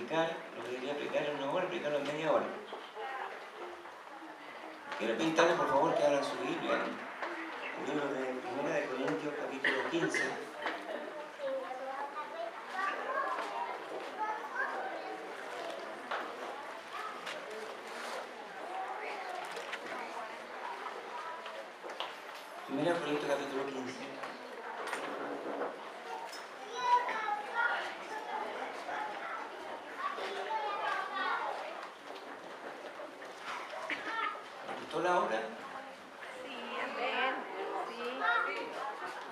predicar, lo que quería predicar en 1 hora, predicarlo en media hora. Quiero pintarle por favor que abran su Biblia, el libro de 1 Corintios capítulo 15. Primera Corintios capítulo 15. ¿Me gustó la obra? Sí, amén. Sí.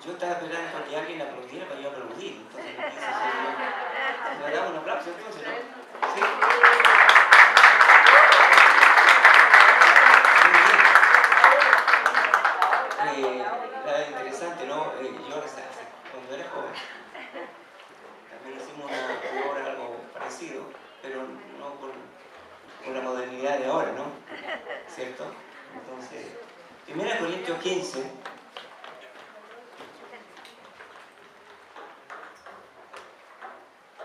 Yo estaba esperando que alguien aplaudiera para yo aplaudir. Entonces no quise hacer yo. ¿Me damos un aplauso entonces, no? ¿Sí? Era interesante, ¿no? Yo cuando era joven también hicimos una obra algo parecido, pero no con la modernidad de ahora, ¿no? ¿Cierto? Entonces, 1 Corintios 15,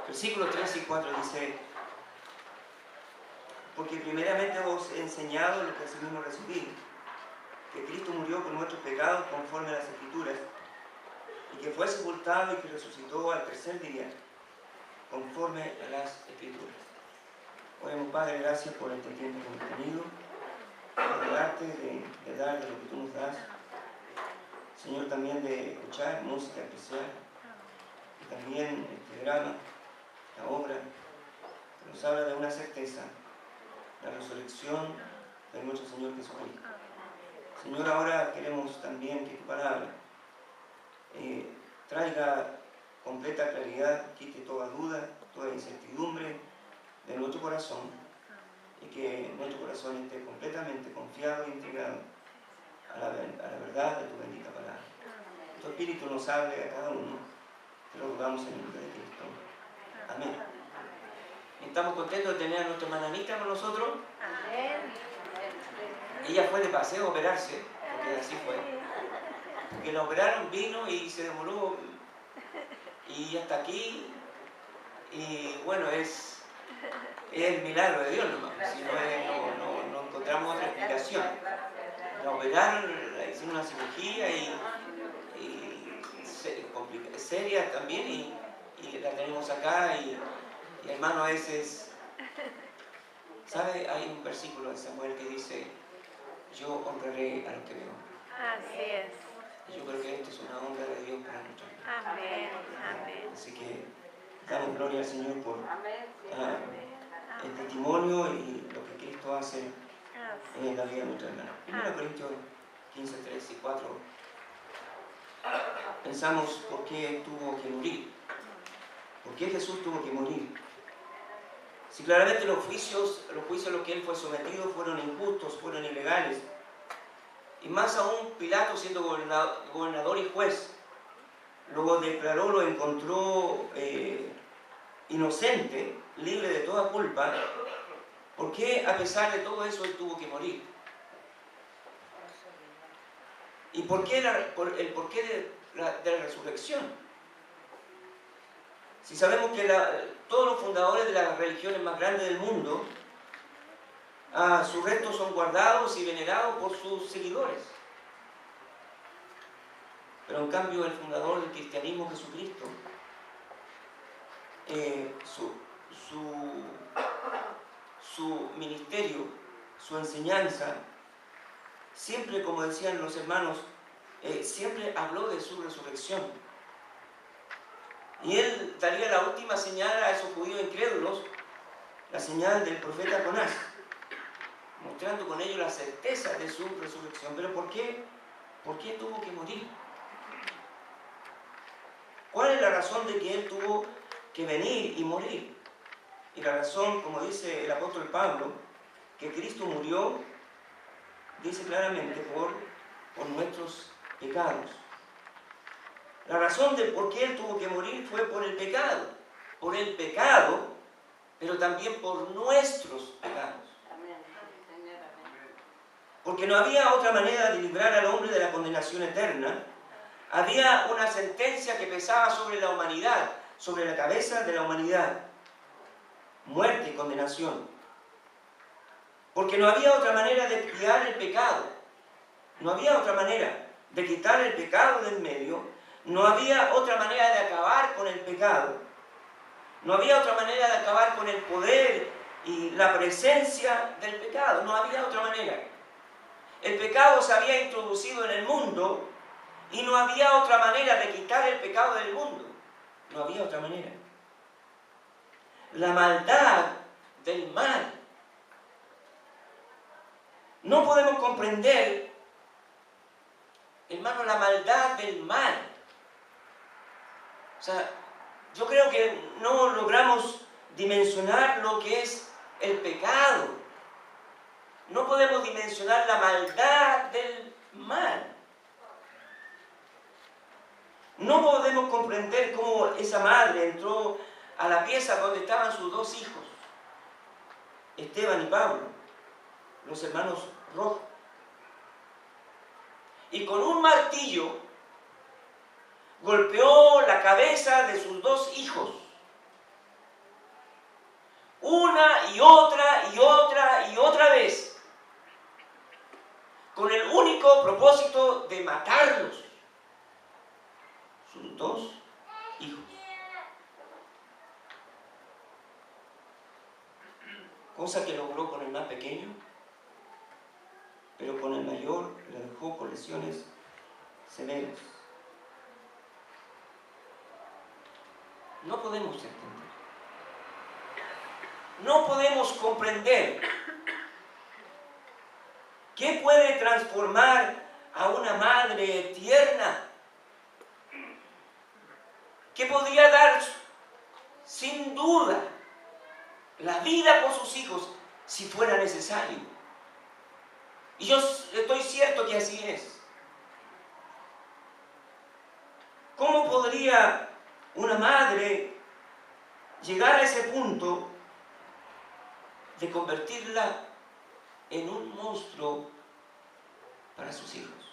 versículos 3 y 4 dice: porque primeramente os he enseñado lo que asimismo recibí, que Cristo murió por nuestros pecados conforme a las Escrituras, y que fue sepultado y que resucitó al tercer día conforme a las Escrituras. Oremos, Padre, gracias por este tiempo que hemos tenido, de darte, de dar de lo que tú nos das. Señor, también de escuchar música especial, y también este drama, la obra, que nos habla de una certeza, la resurrección de nuestro Señor Jesucristo. Señor, ahora queremos también que tu palabra traiga completa claridad, quite toda duda, toda incertidumbre de nuestro corazón, y que nuestro corazón esté completamente confiado e entregado a la verdad de tu bendita palabra. Tu Espíritu nos hable a cada uno, te lo rogamos en el nombre de Cristo. Amén. Estamos contentos de tener a nuestra hermana Anita con nosotros. Amén. Ella fue de paseo a operarse, porque así fue. Porque la operaron, vino y se demoró, y hasta aquí, y bueno, es el milagro de Dios nomás, si no encontramos otra explicación. La operaron, le hicieron una cirugía y seria también, y la tenemos acá, y hermano, a veces, ¿sabe? Hay un versículo de Samuel que dice: yo honraré a los que me honran. Así es. Y yo creo que esto es una honra de Dios para nosotros. Amén. Amén. Así que damos gloria al Señor por el testimonio y lo que Cristo hace en la vida de nuestra hermana. 1 Corintios 15, 3 y 4. Pensamos por qué tuvo que morir. ¿Por qué Jesús tuvo que morir? Si claramente los juicios a los que él fue sometido fueron injustos, fueron ilegales, y más aún Pilato, siendo gobernador y juez, lo declaró, lo encontró inocente, libre de toda culpa, ¿por qué a pesar de todo eso él tuvo que morir? ¿Y por qué el porqué de la resurrección? Si sabemos que todos los fundadores de las religiones más grandes del mundo, sus restos son guardados y venerados por sus seguidores. Pero en cambio el fundador del cristianismo, Jesucristo, su ministerio, su enseñanza, siempre, como decían los hermanos, siempre habló de su resurrección. Y él daría la última señal a esos judíos incrédulos, la señal del profeta Jonás, mostrando con ello la certeza de su resurrección. ¿Pero por qué? ¿Por qué tuvo que morir? ¿Cuál es la razón de que él tuvo que venir y morir? Y la razón, como dice el apóstol Pablo, que Cristo murió, dice claramente, por nuestros pecados. La razón de por qué él tuvo que morir fue por el pecado, pero también por nuestros pecados. Porque no había otra manera de librar al hombre de la condenación eterna. Había una sentencia que pesaba sobre la humanidad, sobre la cabeza de la humanidad. muerte y condenación. Porque no había otra manera de expiar el pecado. No había otra manera de quitar el pecado del medio. No había otra manera de acabar con el pecado. No había otra manera de acabar con el poder y la presencia del pecado. No había otra manera. El pecado se había introducido en el mundo y no había otra manera de quitar el pecado del mundo. No había otra manera. La maldad del mal. No podemos comprender, hermano, la maldad del mal. O sea, yo creo que no logramos dimensionar lo que es el pecado. No podemos dimensionar la maldad del mal. No podemos comprender cómo esa madre entró a la pieza donde estaban sus dos hijos, Esteban y Pablo, los hermanos rojos, y con un martillo golpeó la cabeza de sus dos hijos, una y otra y otra y otra vez, con el único propósito de matarlos, sus dos hijos. Cosa que logró con el más pequeño, pero con el mayor le dejó con lesiones severas. No podemos entender. No podemos comprender qué puede transformar a una madre tierna, que podría dar sin duda la vida por sus hijos si fuera necesario. Y yo estoy cierto que así es. ¿Cómo podría una madre llegar a ese punto de convertirla en un monstruo para sus hijos?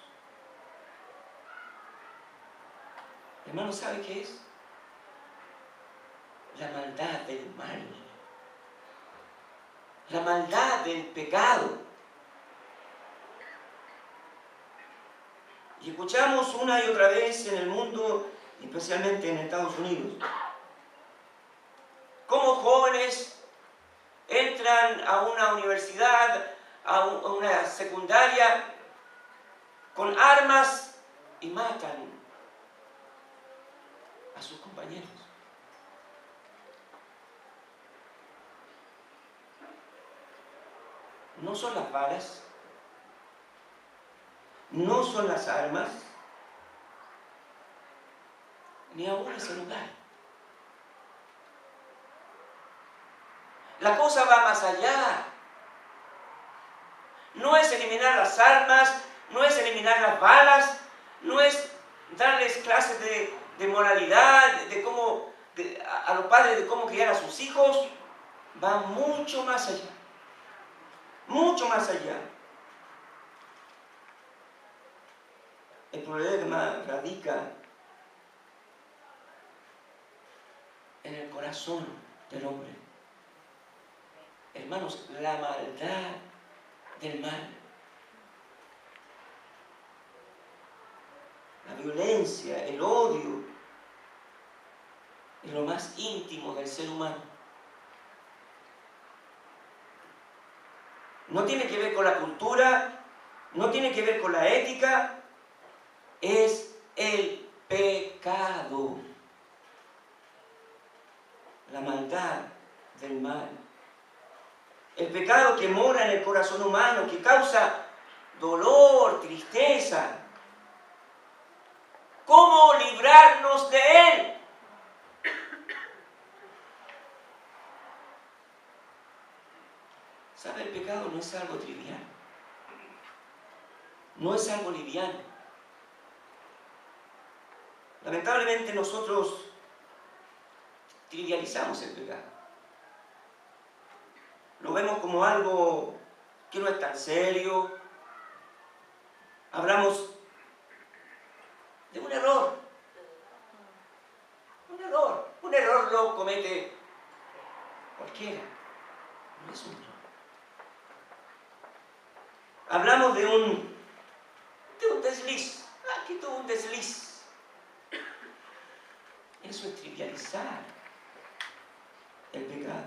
Hermano, ¿sabe qué es? La maldad del mal. La maldad del pecado. Y escuchamos una y otra vez en el mundo, especialmente en Estados Unidos, cómo jóvenes entran a una universidad, a una secundaria, con armas y matan a sus compañeros. No son las balas, no son las armas, ni aún ese lugar. La cosa va más allá. No es eliminar las armas, no es eliminar las balas, no es darles clases de moralidad, a los padres de cómo criar a sus hijos. Va mucho más allá. Mucho más allá. El problema radica en el corazón del hombre. Hermanos, la maldad del mal, la violencia, el odio, es lo más íntimo del ser humano. No tiene que ver con la cultura, no tiene que ver con la ética, es el pecado, la maldad del mal. El pecado que mora en el corazón humano, que causa dolor, tristeza. ¿Cómo librarnos de él? ¿Sabe? El pecado no es algo trivial. No es algo liviano. Lamentablemente nosotros trivializamos el pecado. Lo vemos como algo que no es tan serio. Hablamos de un error. Un error lo comete cualquiera, no es un dron. Hablamos de un desliz. Aquí tuvo un desliz. Eso es trivializar el pecado.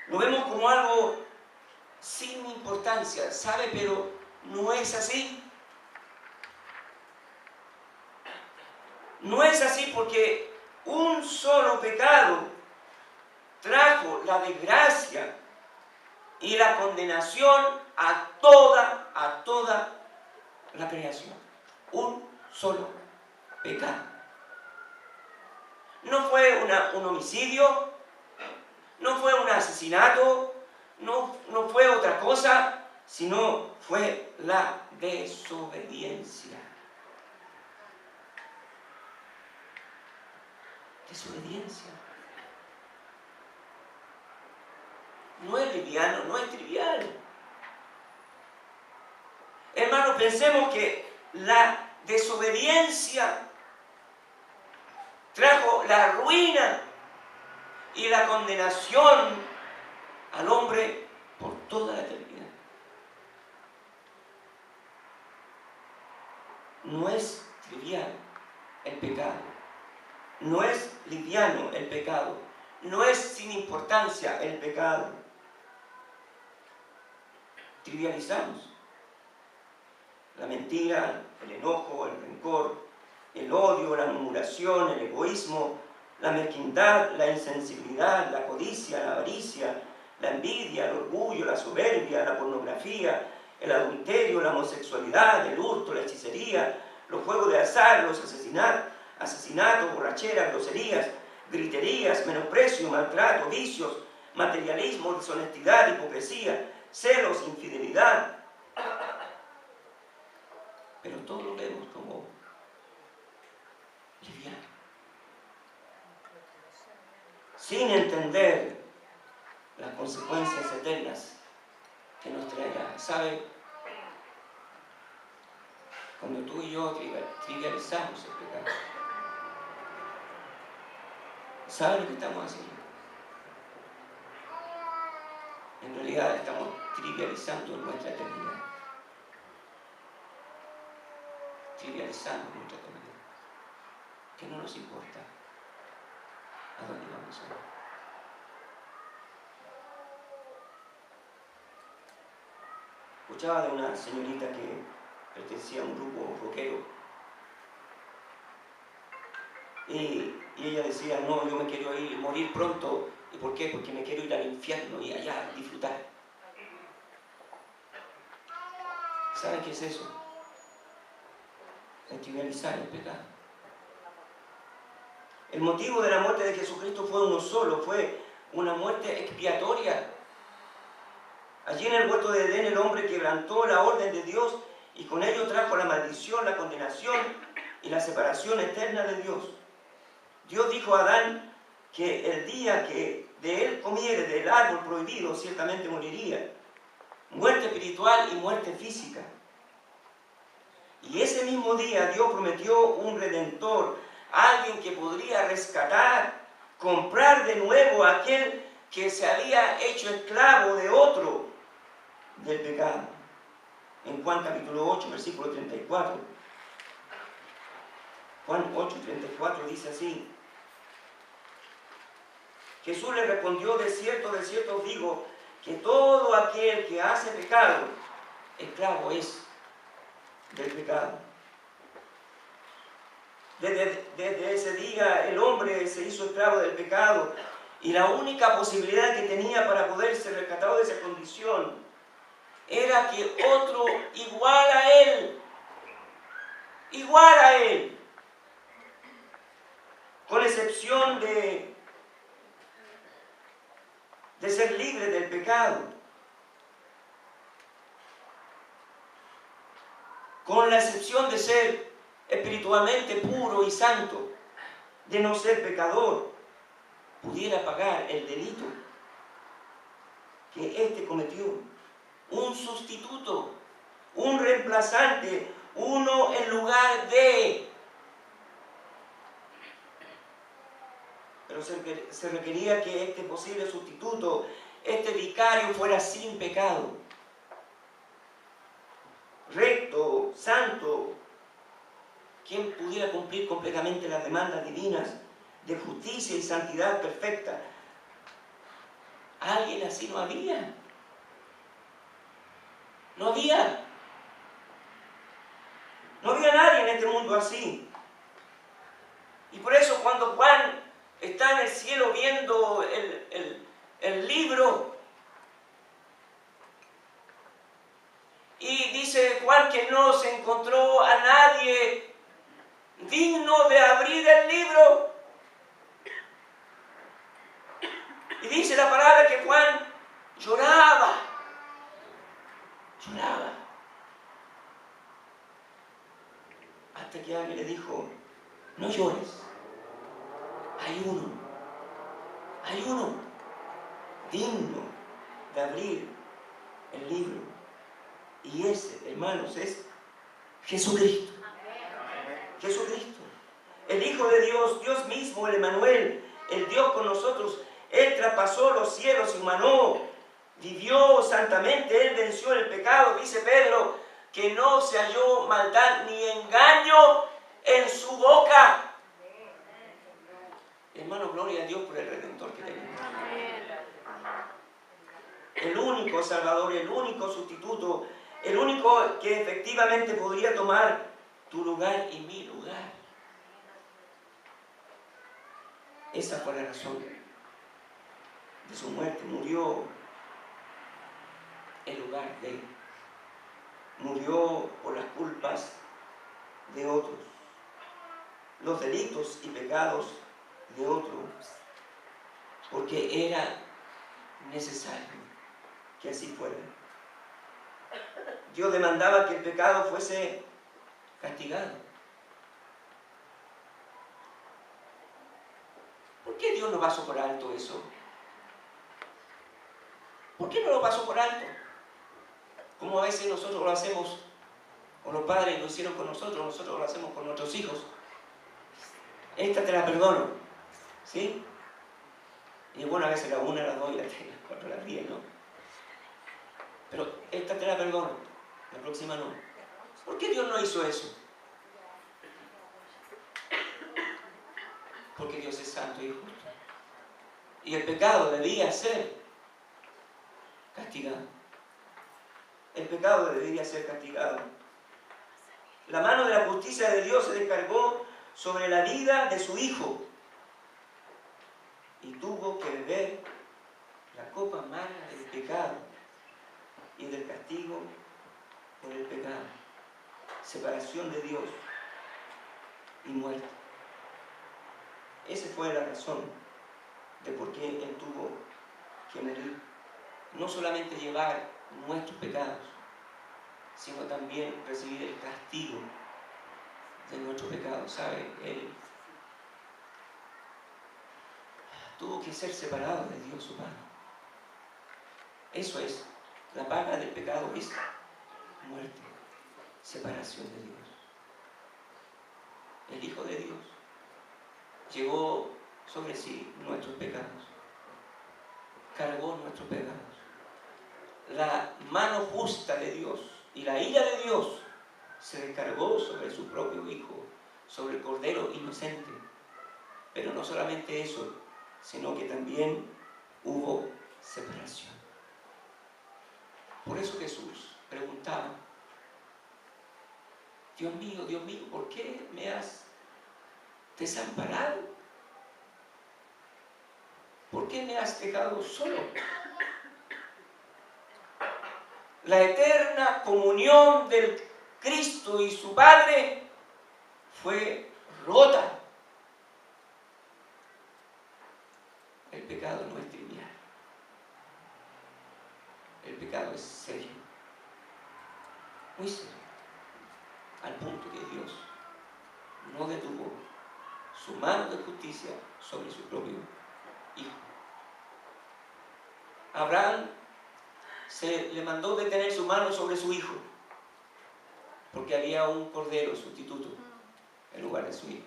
Lo vemos como algo sin importancia, ¿sabe? Pero no es así. No es así porque un solo pecado trajo la desgracia y la condenación a toda la creación. Un solo pecado. No fue un homicidio, no fue un asesinato, no fue otra cosa, sino fue la desobediencia. Desobediencia. No es liviano, no es trivial. Hermanos, pensemos que la desobediencia trajo la ruina y la condenación al hombre por toda la eternidad. No es trivial el pecado. No es liviano el pecado. No es sin importancia el pecado. Trivializamos la mentira, el enojo, el rencor, el odio, la murmuración, el egoísmo, la mezquindad, la insensibilidad, la codicia, la avaricia, la envidia, el orgullo, la soberbia, la pornografía, el adulterio, la homosexualidad, el hurto, la hechicería, los juegos de azar, los asesinatos, borracheras, groserías, griterías, menosprecio, maltrato, vicios, materialismo, deshonestidad, hipocresía, celos, infidelidad. Pero todo lo vemos como liviano, sin entender las consecuencias eternas que nos traerá. ¿Sabe? Cuando tú y yo trivializamos el pecado, ¿sabe lo que estamos haciendo? En realidad estamos trivializando nuestra eternidad. Trivializando nuestra eternidad. Que no nos importa a dónde vamos a ir. Escuchaba de una señorita que pertenecía a un grupo rockero y ella decía, no, yo me quiero ir, morir pronto. ¿Y por qué? Porque me quiero ir al infierno y allá disfrutar. ¿Saben qué es eso? Es trivializar el pecado. El motivo de la muerte de Jesucristo fue uno solo, fue una muerte expiatoria. Allí en el huerto de Edén el hombre quebrantó la orden de Dios y con ello trajo la maldición, la condenación y la separación eterna de Dios. Dios dijo a Adán que el día que de él comiere del árbol prohibido ciertamente moriría. Muerte espiritual y muerte física. Y ese mismo día Dios prometió un redentor, alguien que podría rescatar, comprar de nuevo a aquel que se había hecho esclavo de otro, del pecado. En Juan capítulo 8, versículo 34. Juan 8, 34 dice así. Jesús le respondió, de cierto os digo, que todo aquel que hace pecado, esclavo es del pecado. Desde ese día el hombre se hizo esclavo del pecado y la única posibilidad que tenía para poder ser rescatado de esa condición era que otro igual a él, con excepción de ser libre del pecado, con la excepción de ser espiritualmente puro y santo, de no ser pecador, pudiera pagar el delito que éste cometió. Un sustituto, un reemplazante, uno en lugar de. pero se requería que este posible sustituto, este vicario, fuera sin pecado, recto, santo, quien pudiera cumplir completamente las demandas divinas de justicia y santidad perfecta. Alguien así no había. No había. No había nadie en este mundo así. Y por eso cuando Juan está en el cielo viendo el libro, y dice Juan que no se encontró a nadie digno de abrir el libro. Y dice la palabra que Juan lloraba. Lloraba. Hasta que alguien le dijo, no llores. Hay uno digno de abrir el libro. Y ese, hermanos, es Jesucristo. Jesucristo, el Hijo de Dios, Dios mismo, el Emmanuel, el Dios con nosotros. Él traspasó los cielos y humanó, vivió santamente, Él venció el pecado. Dice Pedro que no se halló maldad ni engaño en su boca. Hermano, gloria a Dios por el Redentor que tenemos. El único Salvador, el único sustituto, el único que efectivamente podría tomar tu lugar y mi lugar. Esa fue la razón de su muerte. Murió en lugar de él. Murió por las culpas de otros, los delitos y pecados de otros, porque era necesario que así fuera. Dios demandaba que el pecado fuese castigado. ¿Por qué Dios no pasó por alto eso? ¿Por qué no lo pasó por alto? Como a veces nosotros lo hacemos, o los padres lo hicieron con nosotros lo hacemos con nuestros hijos. Esta te la perdono, ¿sí? Y bueno, a veces la una, la dos y la tres, la cuatro, la 10, ¿no? Pero esta te la perdono, la próxima no. ¿Por qué Dios no hizo eso? Porque Dios es santo y justo. Y el pecado debía ser castigado. El pecado debía ser castigado. La mano de la justicia de Dios se descargó sobre la vida de su Hijo y tuvo que beber la copa amarga del pecado y del castigo por el pecado. Separación de Dios y muerte. Esa fue la razón de por qué Él tuvo que morir. No solamente llevar nuestros pecados, sino también recibir el castigo de nuestros pecados. ¿Sabe? Él tuvo que ser separado de Dios su Padre. Eso es, la paga del pecado es muerte, separación de Dios. El Hijo de Dios llevó sobre sí nuestros pecados, cargó nuestros pecados. La mano justa de Dios y la ira de Dios se descargó sobre su propio Hijo, sobre el Cordero inocente. Pero no solamente eso, sino que también hubo separación. Por eso Jesús preguntaba, Dios mío, ¿por qué me has desamparado? ¿Por qué me has dejado solo? La eterna comunión del Cristo y su Padre fue rota. El pecado no es trivial. El pecado es serio. Muy serio. Al punto que Dios no detuvo su mano de justicia sobre su propio Hijo. Abraham se le mandó detener su mano sobre su hijo, porque había un cordero sustituto en lugar de su hijo.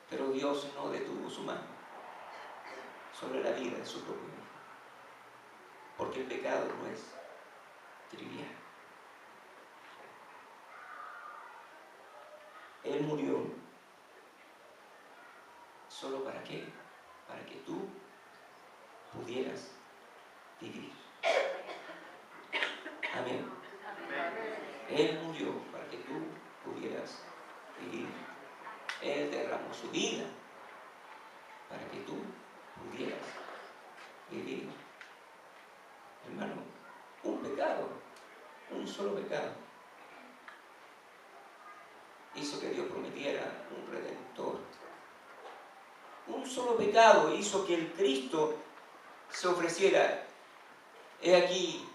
Pero Dios no detuvo su mano. sobre la vida de su propio Hijo. Porque el pecado no es trivial. Él murió solo para qué? Para que tú pudieras vivir. Amén. Él murió para que tú pudieras vivir. Él derramó su vida para que tú pudieras vivir. Hermano, un pecado, un solo pecado, hizo que Dios prometiera un redentor. Un solo pecado hizo que el Cristo se ofreciera. He aquí,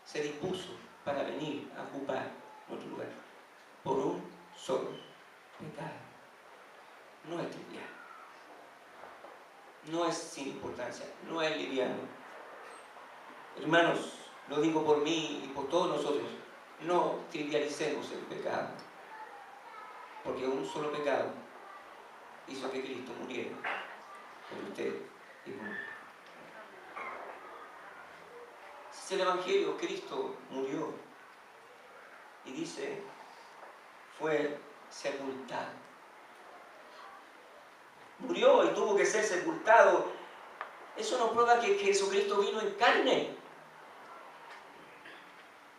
se dispuso para venir a ocupar nuestro lugar por un solo pecado. No es trivial, no es sin importancia, no es liviano. Hermanos, lo digo por mí y por todos nosotros, no trivialicemos el pecado, porque un solo pecado hizo que Cristo muriera por usted y por mí. Si el Evangelio, Cristo murió y dice, fue sepultado. Murió y tuvo que ser sepultado. Eso nos prueba que Jesucristo vino en carne,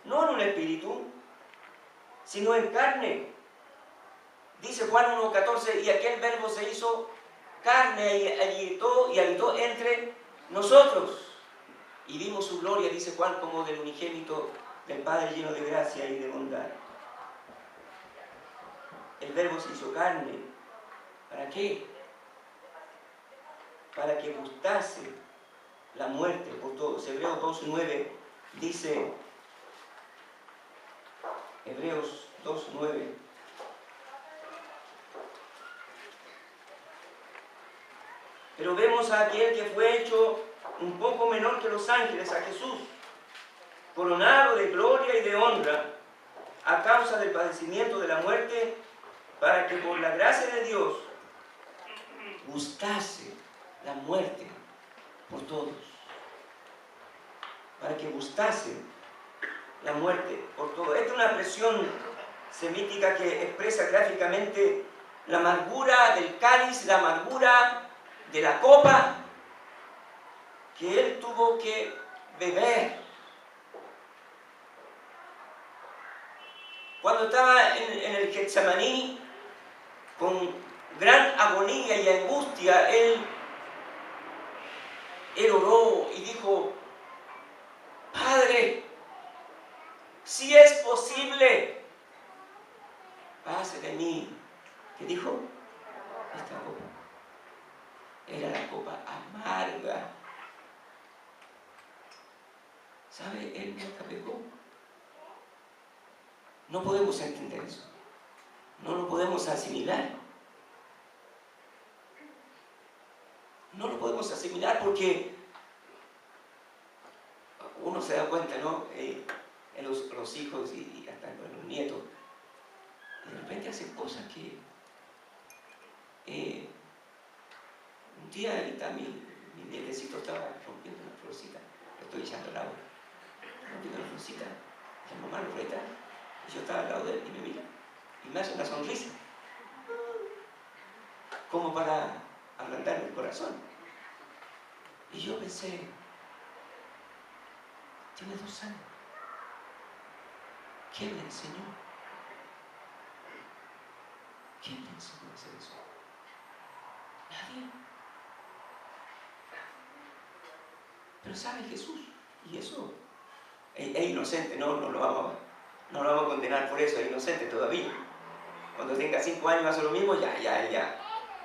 no en un espíritu, sino en carne. Dice Juan 1:14, y aquel verbo se hizo carne y habitó entre nosotros. Y vimos su gloria, dice Juan, como del unigénito del Padre lleno de gracia y de bondad. El verbo se hizo carne. ¿Para qué? Para que gustase la muerte por todos. Hebreos 2:9 dice, Hebreos 2:9, pero vemos a aquel que fue hecho un poco menor que los ángeles, a Jesús, coronado de gloria y de honra, a causa del padecimiento de la muerte, para que por la gracia de Dios gustase la muerte por todos. Para que gustase la muerte por todos. Esta es una expresión semítica que expresa gráficamente la amargura del cáliz, la amargura de la copa que él tuvo que beber. Cuando estaba en el Getsemaní, con gran agonía y angustia, él oró y dijo, Padre, si es posible, pase de mí. ¿Qué dijo? Esta copa. Era la copa amarga. ¿Sabe? Él nunca pecó. No podemos entender eso. No lo podemos asimilar. No lo podemos asimilar porque uno se da cuenta, ¿no? En los hijos y hasta en los nietos. Y de repente hacen cosas que... un día mi nietecito estaba rompiendo una florcita. Le estoy echando el agua. Rompiendo una florcita. La mamá lo reta. Y yo estaba al lado de él y me mira. Y me hace una sonrisa. Como para ablandarme el corazón. Y yo pensé, tiene 2 años. ¿Quién le enseñó? ¿Quién le enseñó a hacer eso? Nadie. Pero sabe Jesús. Y eso es inocente, no lo vamos a condenar por eso, es inocente todavía. Cuando tenga 5 años hace lo mismo, ya.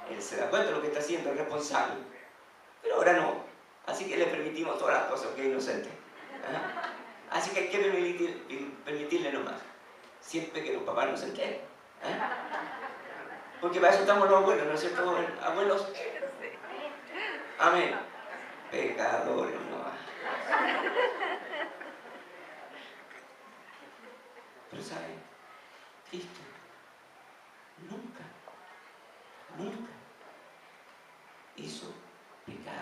Él se da cuenta de lo que está haciendo, es responsable. Pero ahora no. Así que le permitimos todas las cosas, que es inocente. ¿Ah? Así que hay que permitirle nomás. Siempre que los papás no se enteren. ¿Ah? Porque para eso estamos los abuelos, ¿no es cierto? Abuelos. Amén. Pecadores, no. Pero ¿sabe? Cristo nunca hizo pecado.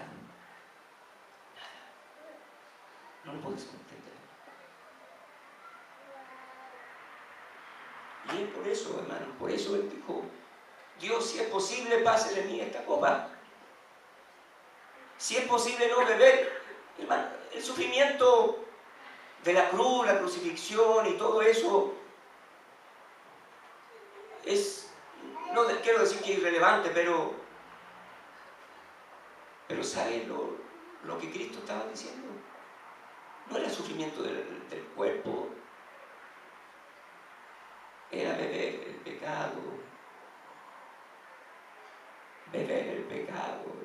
No puedes comprender. Y es por eso, hermano, por eso él dijo, Dios, si es posible, pase de mí esta copa. Si es posible no beber, hermano, el sufrimiento de la cruz, la crucifixión y todo eso es, no quiero decir que es irrelevante, pero ¿sabes lo que Cristo estaba diciendo? No era el sufrimiento del cuerpo, era beber el pecado,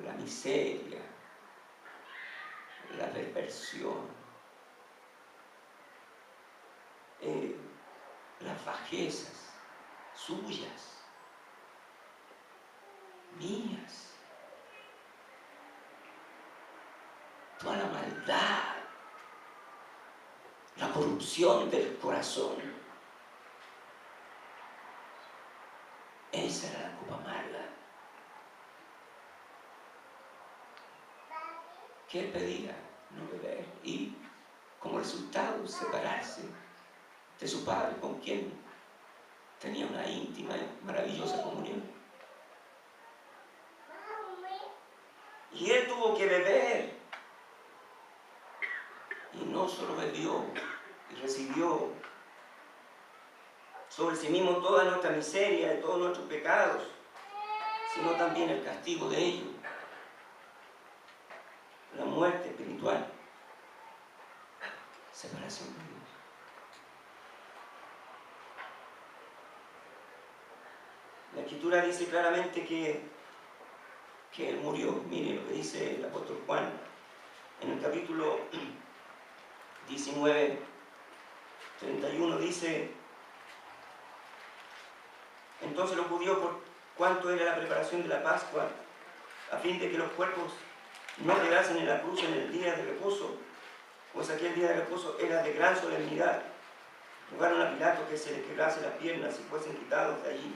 la miseria, la perversión, las bajezas suyas, mías, toda la maldad, la corrupción del corazón. Esa era la copa amarga que él pedía no beber y como resultado separarse de su padre, con quien tenía una íntima y maravillosa comunión. Y él tuvo que beber, y no solo bebió y recibió sobre sí mismo toda nuestra miseria y todos nuestros pecados, sino también el castigo de ellos, la muerte espiritual, separación de Dios. La Escritura dice claramente que Él murió. Mire lo que dice el apóstol Juan en el capítulo 19, 31, dice: entonces los judíos, por cuanto era la preparación de la Pascua, a fin de que los cuerpos no quedasen en la cruz en el día de reposo, pues aquel día de reposo era de gran solemnidad, rogaron a Pilato que se les quebrase las piernas y fuesen quitados de allí.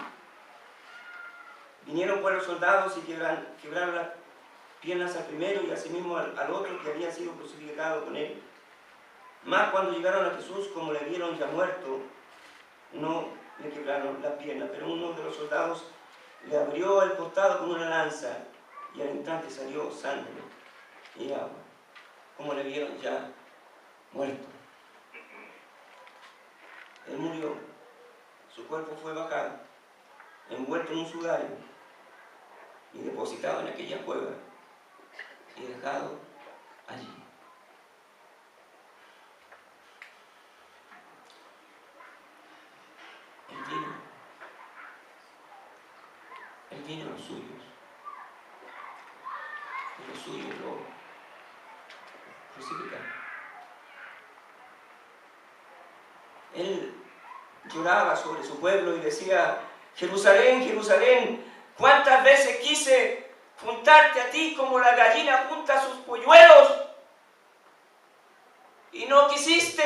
Vinieron pues los soldados y quebraron las piernas al primero y asimismo al otro que había sido crucificado con él. Mas cuando llegaron a Jesús, como le vieron ya muerto, no le quebraron las piernas, pero uno de los soldados le abrió el costado con una lanza y al instante salió sangre y agua, como le vieron ya muerto. Él murió, su cuerpo fue bajado, envuelto en un sudario y depositado en aquella cueva y dejado allí. Él vino a los suyos, y los suyos lo crucificaron. Él lloraba sobre su pueblo y decía: Jerusalén, Jerusalén, ¿cuántas veces quise juntarte a ti como la gallina junta sus polluelos y no quisiste?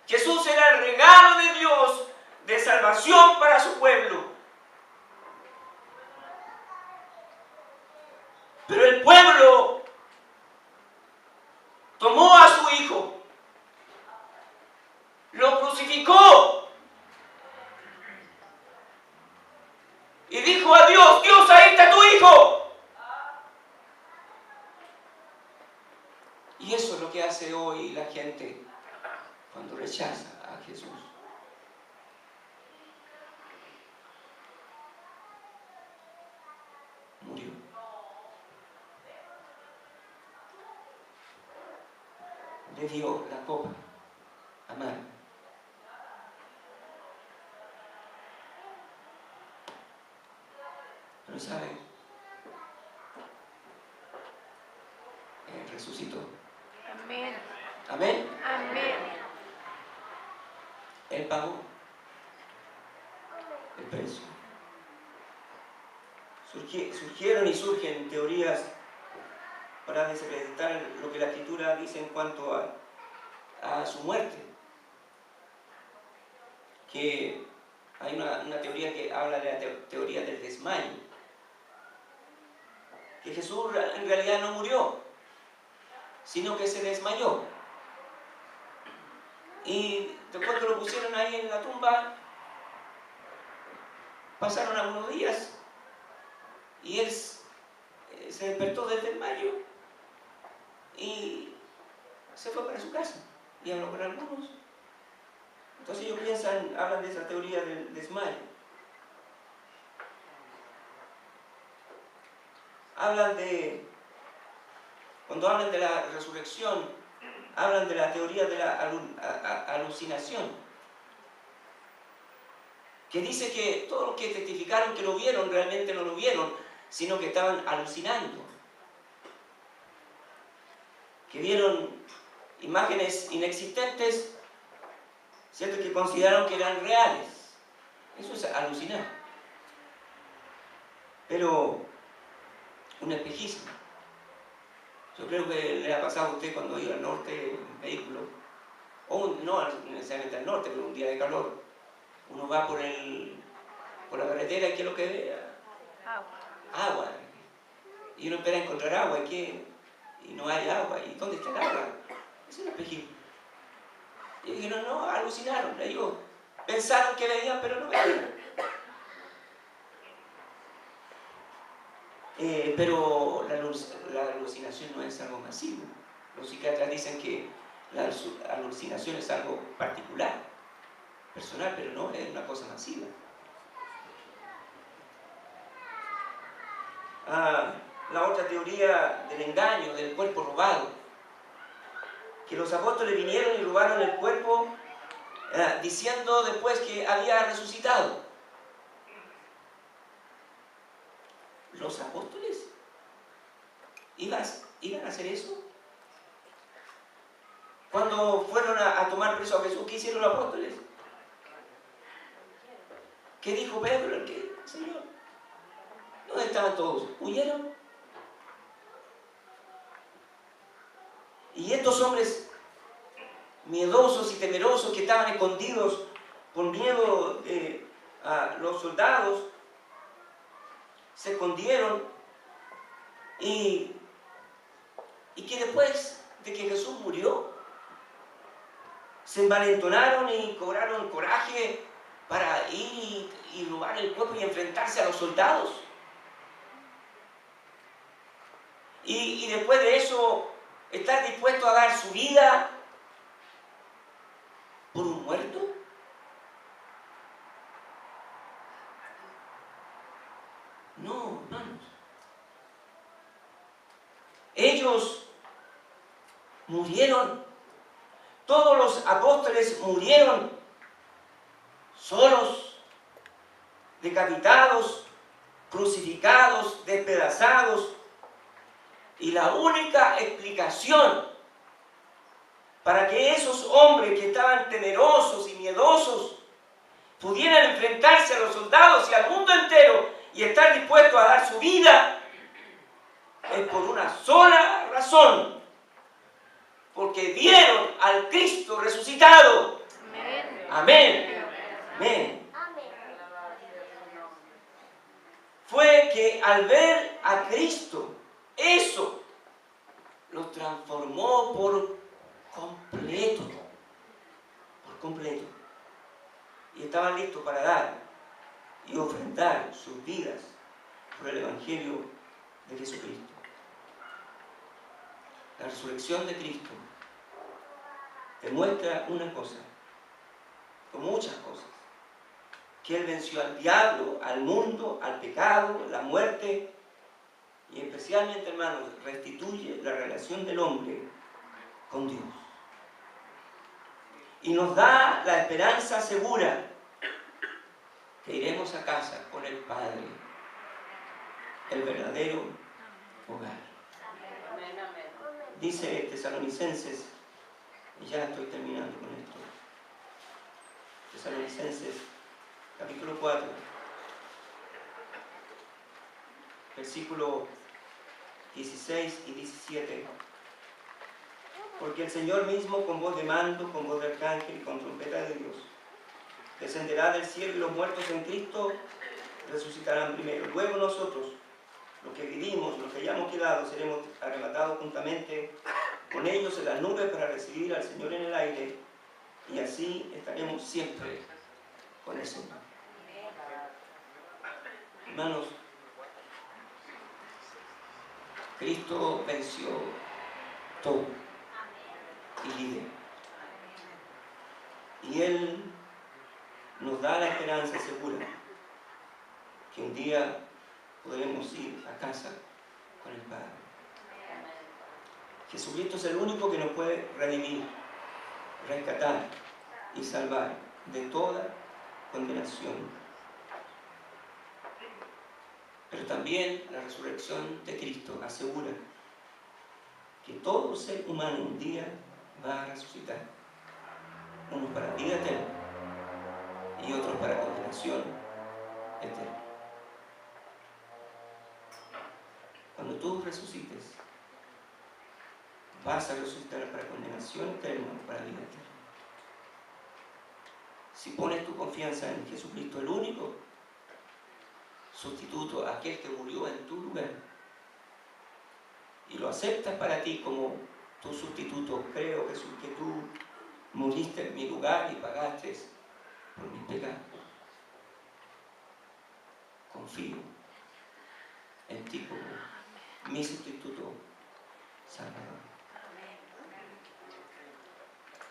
Jesús era el regalo de Dios de salvación para su pueblo. Pero el pueblo tomó a su hijo, lo crucificó y dijo a Dios: Dios, ahí está tu hijo. Y eso es lo que hace hoy la gente cuando rechaza a Jesús. Murió. Le dio la copa amarga. Pero ¿sabe? Él resucitó. Amén. Amén. Amén. Él pagó el precio. Surgieron y surgen teorías para desacreditar lo que la Escritura dice en cuanto a su muerte. Que hay una teoría que habla de la teoría del desmayo, que que Jesús en realidad no murió, sino que se desmayó. Y después que lo pusieron ahí en la tumba, pasaron algunos días y él se despertó del desmayo y se fue para su casa y habló con algunos. Entonces ellos hablan de esa teoría del desmayo. Cuando hablan de la resurrección, hablan de la teoría de la alucinación, que dice que todos los que testificaron que lo vieron realmente no lo vieron, sino que estaban alucinando, que vieron imágenes inexistentes, ¿cierto?, que consideraron que eran reales. Eso es alucinar. Pero un espejismo. Yo creo que le ha pasado a usted cuando iba al norte en vehículo, o no necesariamente al norte, pero un día de calor. Uno va por la carretera y ¿qué es lo que ve? Agua. Y uno espera encontrar agua y no hay agua. ¿Y dónde está el agua? Es un espejismo. Y dijeron, no, alucinaron. Ellos pensaron que veían, pero no veían. Pero la alucinación no es algo masivo. Los psiquiatras dicen que la alucinación es algo particular, personal, pero no es una cosa masiva. La otra teoría del engaño, del cuerpo robado, que los apóstoles vinieron y robaron el cuerpo diciendo después que había resucitado. ¿Los apóstoles iban a hacer eso? Cuando fueron a tomar preso a Jesús, ¿qué hicieron los apóstoles? ¿Qué dijo Pedro? ¿Qué, Señor? ¿Dónde estaban todos? ¿Huyeron? Y estos hombres miedosos y temerosos que estaban escondidos por miedo a los soldados, se escondieron y que después de que Jesús murió, se envalentonaron y cobraron coraje para ir y robar el cuerpo y enfrentarse a los soldados. Y después de eso, estar dispuesto a dar su vida por un muerto. No, hermanos. Ellos murieron. Todos los apóstoles murieron solos, decapitados, crucificados, despedazados. Y la única explicación para que esos hombres que estaban temerosos y miedosos pudieran enfrentarse a los soldados y al mundo entero y estar dispuestos a dar su vida es por una sola razón: porque vieron al Cristo resucitado. Amén. Amén. Fue que al ver a Cristo, eso los transformó por completo. Por completo. Y estaban listos para dar y ofrendar sus vidas por el Evangelio de Jesucristo. La resurrección de Cristo demuestra una cosa, o muchas cosas: que Él venció al diablo, al mundo, al pecado, la muerte, y especialmente, hermanos, restituye la relación del hombre con Dios. Y nos da la esperanza segura que iremos a casa con el Padre, el verdadero hogar. Dice Tesalonicenses, y ya estoy terminando con esto, Tesalonicenses capítulo 4, versículo 16 y 17. Porque el Señor mismo, con voz de mando, con voz de arcángel y con trompeta de Dios, descenderá del cielo, y los muertos en Cristo resucitarán primero. Luego nosotros, los que vivimos, los que ya hayamos quedado, seremos arrebatados juntamente con ellos en las nubes para recibir al Señor en el aire, y así estaremos siempre con el Señor. Hermanos, Cristo venció todo y vive. Y Él nos da la esperanza segura que un día podremos ir a casa con el Padre. Jesucristo es el único que nos puede redimir, rescatar y salvar de toda condenación. Pero también la resurrección de Cristo asegura que todo ser humano un día va a resucitar. Unos para vida eterna y otros para condenación eterna. Cuando tú resucites, vas a resucitar para condenación eterna o para vida eterna. Si pones tu confianza en Jesucristo, el único sustituto, aquel que murió en tu lugar, y lo aceptas para ti como tu sustituto, creo, Jesús, que tú moriste en mi lugar y pagaste por mis pecados. Confío en ti como mi sustituto salvador.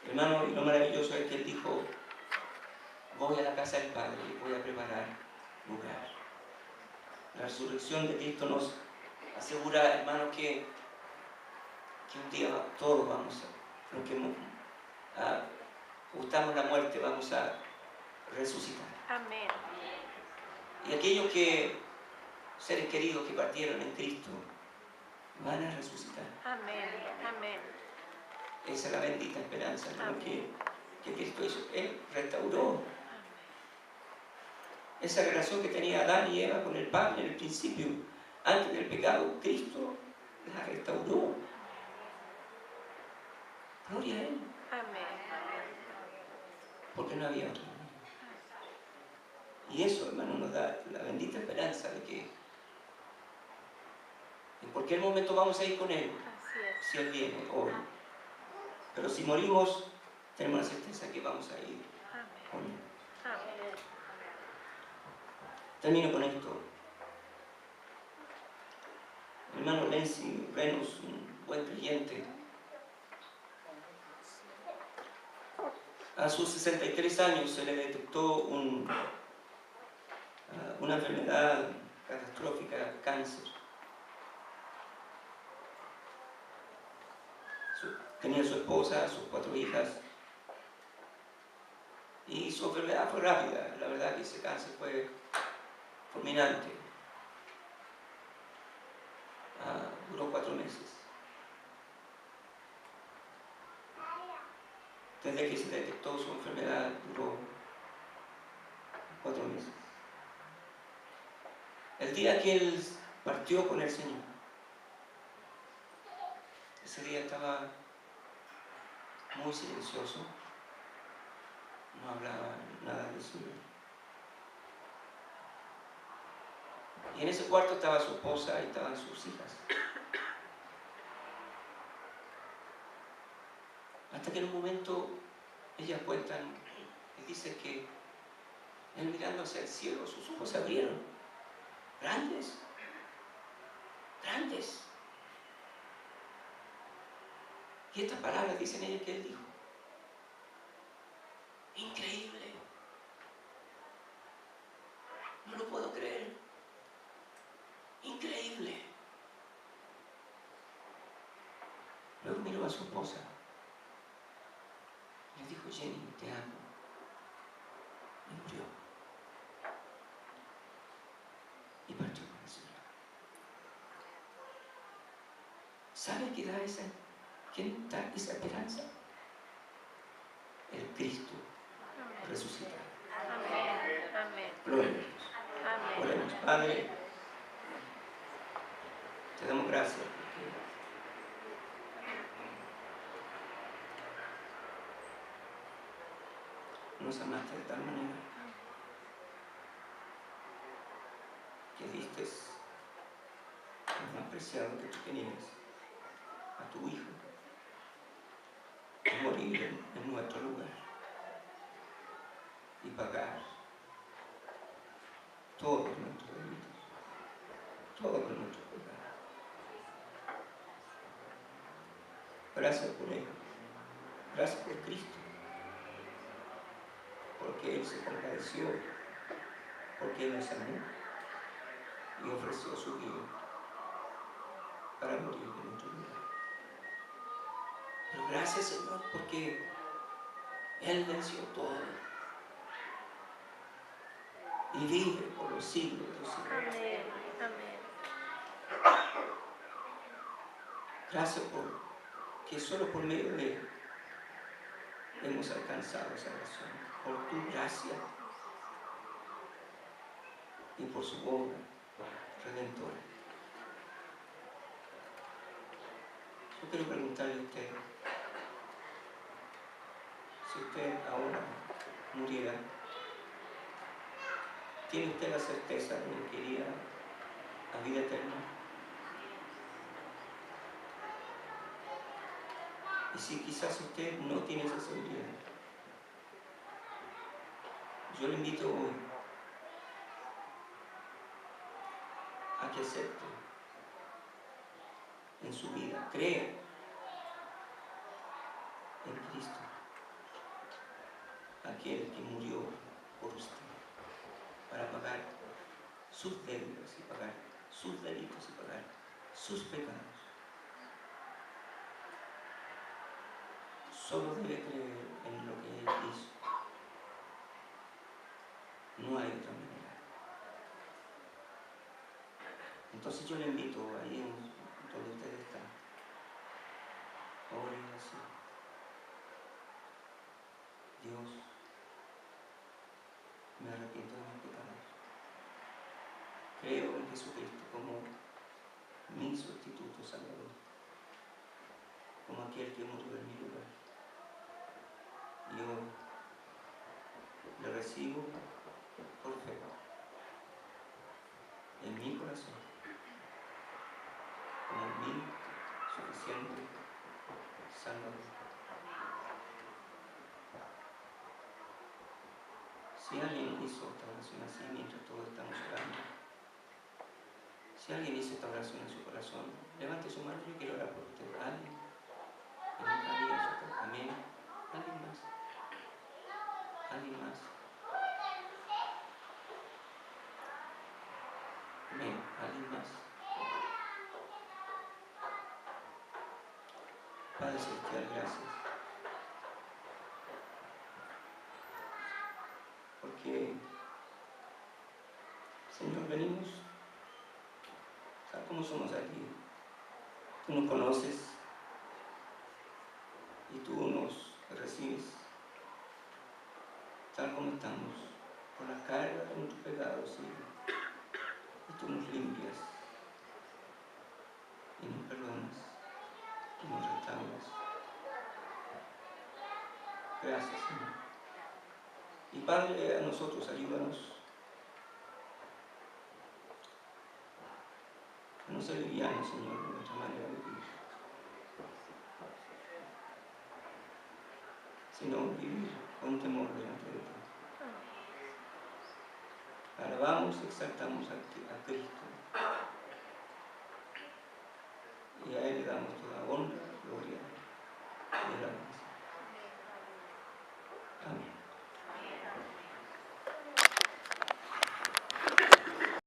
Hermano, y lo maravilloso es que Él dijo: voy a la casa del Padre y voy a preparar lugar. La resurrección de Cristo nos asegura, hermanos, que un día todos vamos a, los que gustamos la muerte, vamos a resucitar. Amén. Y aquellos seres queridos que partieron en Cristo, van a resucitar. Amén. Amén. Esa es la bendita esperanza, hermano, que Cristo hizo. Él restauró esa relación que tenía Adán y Eva con el Padre en el principio, antes del pecado. Cristo la restauró. Gloria a Él. Amén. Porque no había otro. Y eso, hermano, nos da la bendita esperanza de que en cualquier momento vamos a ir con Él, Así es. si Él viene hoy. Pero si morimos, tenemos la certeza que vamos a ir con Él. Amén. Termino con esto. Mi hermano Lenzi Renos, un buen creyente, a sus 63 años se le detectó una enfermedad catastrófica, cáncer. Tenía su esposa, sus 4 hijas, y su enfermedad fue rápida. La verdad que ese cáncer fue fulminante. Duró 4 meses. Desde que se detectó su enfermedad duró 4 meses. El día que él partió con el Señor, ese día estaba muy silencioso, no hablaba nada del Señor. Y en ese cuarto estaba su esposa y estaban sus hijas. Hasta que en un momento ellas cuentan y dice que él, mirando hacia el cielo, sus ojos se abrieron, grandes, grandes. Y estas palabras dicen ellas que él dijo: increíble, no lo puedo creer, increíble. Luego miró a su esposa y le dijo: Jenny, te amo. Y murió. Y partió con el Señor. ¿Sabe qué da quién da esa esperanza? El Cristo resucitado. Amén. Amén. Gloria a Dios. Amén. Oremos. Padre, te damos gracias porque nos amaste de tal manera que diste una preciado que tú tenías a tu Hijo a morir en nuestro lugar y pagar todos nuestros delitos, todos nuestros pecados. Gracias por Él, gracias por Cristo, porque Él se compadeció, porque Él nos amó y ofreció su vida para morir en nuestro lugar. Pero gracias, Señor, porque Él venció todo y vive por los siglos de los siglos. Amén. Amén. Gracias por que solo por medio de Él hemos alcanzado salvación, por tu gracia y por su obra redentora. Yo quiero preguntarle a usted, si usted ahora muriera, ¿tiene usted la certeza de que iría a vida eterna? Y si quizás usted no tiene esa seguridad, yo le invito hoy a que acepte en su vida, crea en Cristo, aquel que murió por usted, para pagar sus deudas y pagar sus delitos y pagar sus pecados. Solo debe creer en lo que Él hizo. No hay otra manera. Entonces yo le invito ahí donde usted está, ore así. Dios, me arrepiento de mis pecados. Creo en Jesucristo como mi sustituto salvador, como aquel que murió en mi lugar. Y hoy le recibo por fe en mi corazón como mi suficiente salvador. Si alguien hizo esta oración así mientras todos estamos orando, si alguien hizo esta oración en su corazón, levante su mano, yo quiero orar por usted. ¿Alguien que nunca había hecho esto? Amén. ¿Alguien más? ¿Alguien más? Amén. ¿Alguien más? Padre Celestial, gracias. Porque, Señor, venimos tal como somos aquí. Tú nos conoces y tú nos recibes tal como estamos, por la carga de nuestros pecados, y tú nos limpias y nos perdonas y nos restauras. Gracias, Señor. Y Padre, a nosotros ayúdanos a no ser livianos, Señor, de nuestra manera de vivir, sino vivir con temor delante de ti. Alabamos, exaltamos a Cristo y a Él le damos toda honra, gloria y alabanza. Amén.